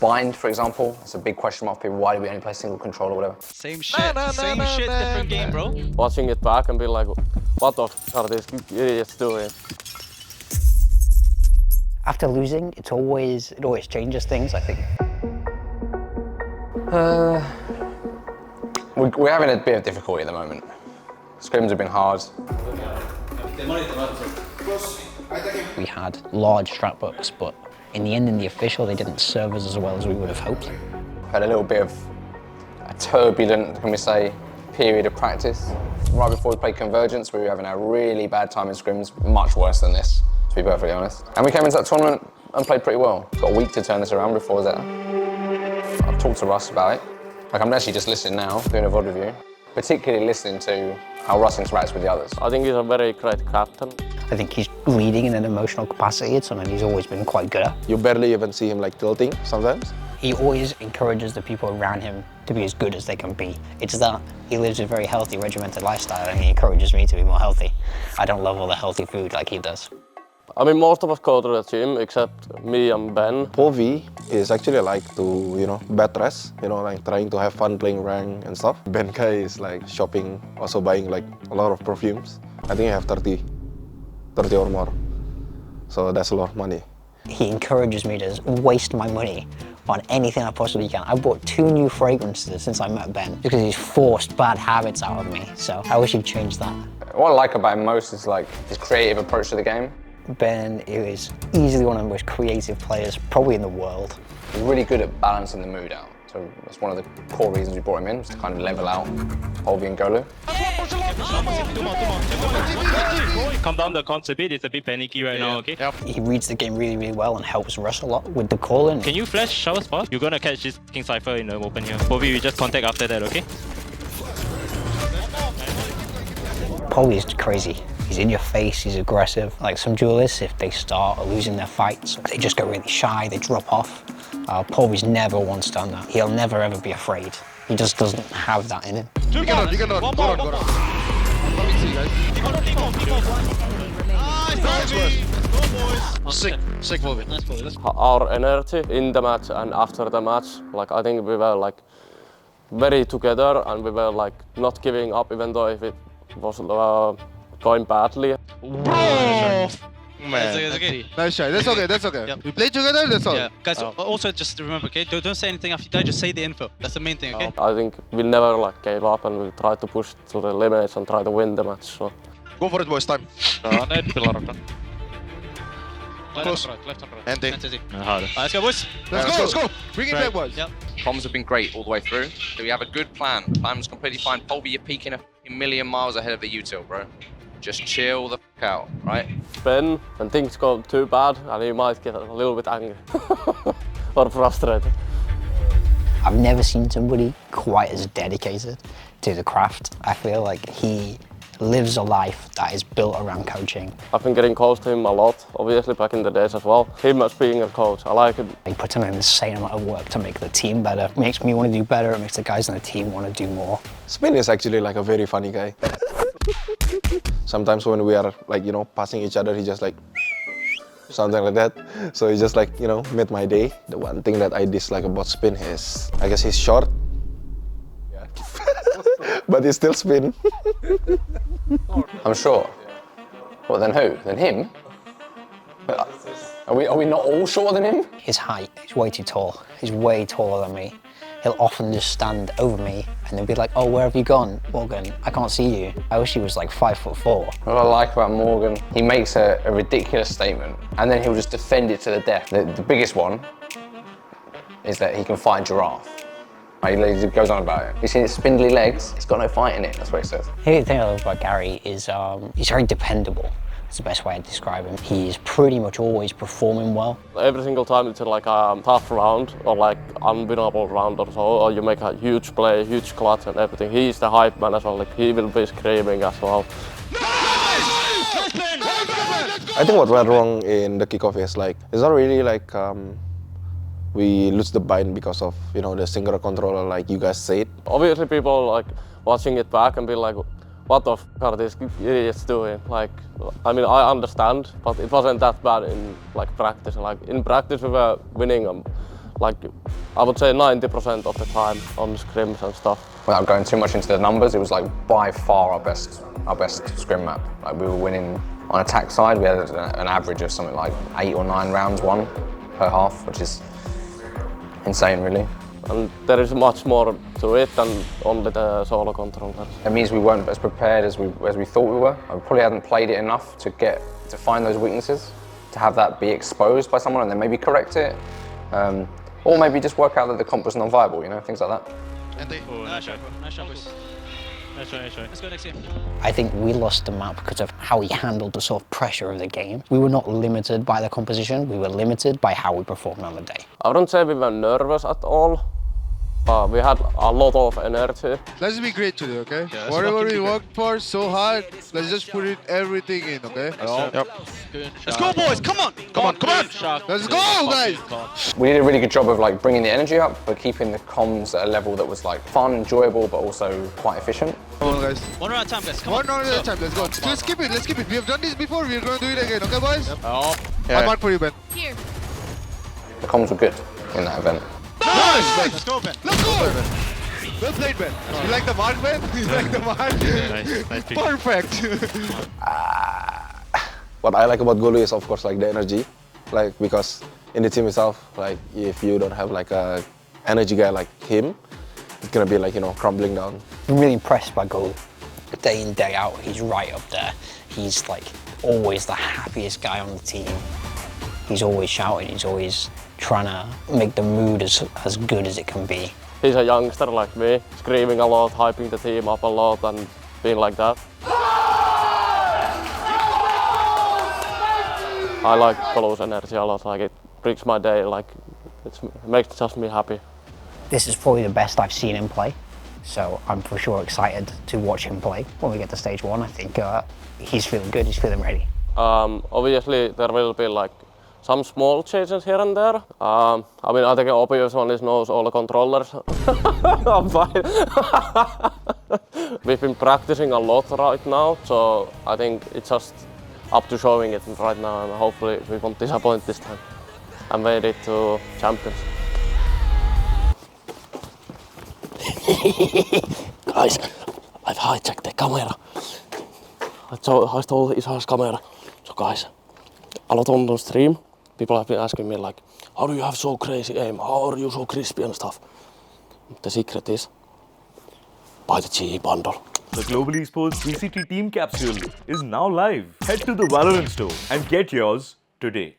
bind, for example. It's a big question mark for people. Why do we only play single control or whatever? Same shit, same shit, different game, bro. Watching it back and be like, what the f are these idiots doing? After losing, it always changes things, I think. We're having a bit of difficulty at the moment. Scrims have been hard. We had large strat books, but in the end, in the official, they didn't serve us as well as we would have hoped. Had a little bit of a turbulent, can we say, period of practice. Right before we played Convergence, we were having a really bad time in scrims, much worse than this, to be perfectly honest. And we came into that tournament and played pretty well. Got a week to turn this around before that. I've talked to Russ about it. Like, I'm actually just listening now, doing a VOD review, particularly listening to how Russ interacts with the others. I think he's a very great captain. I think he's leading in an emotional capacity. It's something he's always been quite good at. You barely even see him like tilting sometimes. He always encourages the people around him to be as good as they can be. It's that he lives a very healthy, regimented lifestyle, and he encourages me to be more healthy. I don't love all the healthy food like he does. I mean, most of us go to the gym except me and Ben. Polvi is actually like to, bed rest, like trying to have fun playing rank and stuff. Benkai is like shopping, also buying like a lot of perfumes. I think I have 30 or more. So that's a lot of money. He encourages me to waste my money on anything I possibly can. I bought 2 new fragrances since I met Ben because he's forced bad habits out of me. So I wish he'd change that. What I like about him most is like his creative approach to the game. Ben is easily one of the most creative players probably in the world. He's really good at balancing the mood out. So that's one of the core reasons we brought him in, was to kind of level out Polvi and Golu. Calm down the concept bit, it's a bit panicky right now, okay? Yep. He reads the game really, really well and helps Russ a lot with the call-in. Can you flash shower spot? You're gonna catch this King Cypher in the open here. Polvi, we just contact after that, okay? Polvi is crazy. He's in your face, he's aggressive. Like some duelists, if they start losing their fights, they just go really shy, they drop off. Polvi's never once done that. He'll never ever be afraid. He just doesn't have that in him. You cannot. Go on. Let me see, guys. Sick movie. Our energy in the match and after the match, like I think we were like very together and we were like not giving up even though if it was going badly. Man. It's okay. Nice try. That's okay. Yep. We play together, that's all. Yeah. Guys, also just remember, okay? Don't say anything after you die, just say the info. That's the main thing, okay? I think we never like gave up and we tried to push to the limits and try to win the match. So. Go for it, boys. Time. Close. Left and right. Andy. Let's go, boys. Let's go. Bring it back, boys. Yep. Comms have been great all the way through. So we have a good plan. Plan was completely fine. Polvi, you're peaking a million miles ahead of the util, bro. Just chill the f out, right? Ben, when things go too bad, and he might get a little bit angry or frustrated. I've never seen somebody quite as dedicated to the craft. I feel like he lives a life that is built around coaching. I've been getting close to him a lot, obviously back in the days as well. Him as being a coach, I like it. He puts in an insane amount of work to make the team better. It makes me want to do better, it makes the guys on the team want to do more. Spin is actually like a very funny guy. Sometimes when we are like, passing each other, he just like something like that. So he just like, made my day. The one thing that I dislike about Spin is, I guess he's short. Yeah. But he still spin. I'm sure. Well, then who? Then him? Are we not all shorter than him? His height is way too tall. He's way taller than me. He'll often just stand over me and they'll be like, oh, where have you gone, Morgan? I can't see you. I wish he was like 5'4". What I like about Morgan, he makes a ridiculous statement and then he'll just defend it to the death. The biggest one is that he can fight giraffe. He goes on about it. You see his spindly legs? It's got no fight in it, that's what he says. The thing I love about Gary is he's very dependable. That's the best way to describe him. He's pretty much always performing well. Every single time it's like a tough round or like unwinnable round or so, or you make a huge play, huge clutch and everything. He's the hype man as well, like he will be screaming as well. I think what went wrong in the kickoff is like, it's not really like we lose the bind because of, the single controller like you guys said. Obviously people like watching it back and be like, what the f are these idiots doing? Like, I mean, I understand, but it wasn't that bad in like practice. Like in practice we were winning like I would say 90% of the time on scrims and stuff. Without going too much into the numbers, it was like by far our best scrim map. Like we were winning on attack side. We had an average of something like 8 or 9 rounds won per half, which is insane, really. And there is much more to it than only the solo controllers. It means we weren't as prepared as we thought we were. We probably hadn't played it enough to find those weaknesses, to have that be exposed by someone and then maybe correct it, or maybe just work out that the comp was non-viable, you know, things like that. And they, nice shot. Nice shot, boys. Nice try, nice try. Let's go next game. I think we lost the map because of how we handled the sort of pressure of the game. We were not limited by the composition, we were limited by how we performed on the day. I wouldn't say we were nervous at all, but we had a lot of energy. Let's be great today, okay? Yeah, Whatever we worked for so hard, let's just put it everything in, okay? Yep. Let's go, boys! Come on! Come on, come on! Let's go, guys! We did a really good job of like bringing the energy up, but keeping the comms at a level that was like fun, enjoyable, but also quite efficient. Come on, guys. One round at a time, guys. Come One on. round at a time, let's go. Let's keep it, let's keep it. We have done this before, we're gonna do it again, okay, boys? Yeah. I'm out for you, Ben. Here. The comms were good in that event. Nice! Let's go, Ben. Let's go! Well played, Ben. You like the mark, Ben? You like the mark? Nice pick. Perfect! What I like about Golu is of course like the energy, like because in the team itself, like if you don't have like a energy guy like him, it's gonna be like, you know, crumbling down. I'm really impressed by Golu. Day in, day out, he's right up there. He's like always the happiest guy on the team. He's always shouting, he's always trying to make the mood as good as it can be. He's a youngster like me, screaming a lot, hyping the team up a lot and being like that. I like Golu's energy a lot, like it brings my day, like it makes just me happy. This is probably the best I've seen him play, so I'm for sure excited to watch him play when we get to stage 1. I think he's feeling good, he's feeling ready. Obviously there will be like some small changes here and there. I mean, I think the obvious one is knows all the controllers. I'm fine. We've been practicing a lot right now, so I think it's just up to showing it right now, and hopefully we won't disappoint this time and made it to champions. Guys, I've hijacked the camera. I stole Ishar's camera. So guys, a lot on the stream, people have been asking me like, how do you have so crazy aim? How are you so crispy and stuff? The secret is, buy the GE bundle. The Global Esports VCT Team capsule is now live. Head to the Valorant store and get yours today.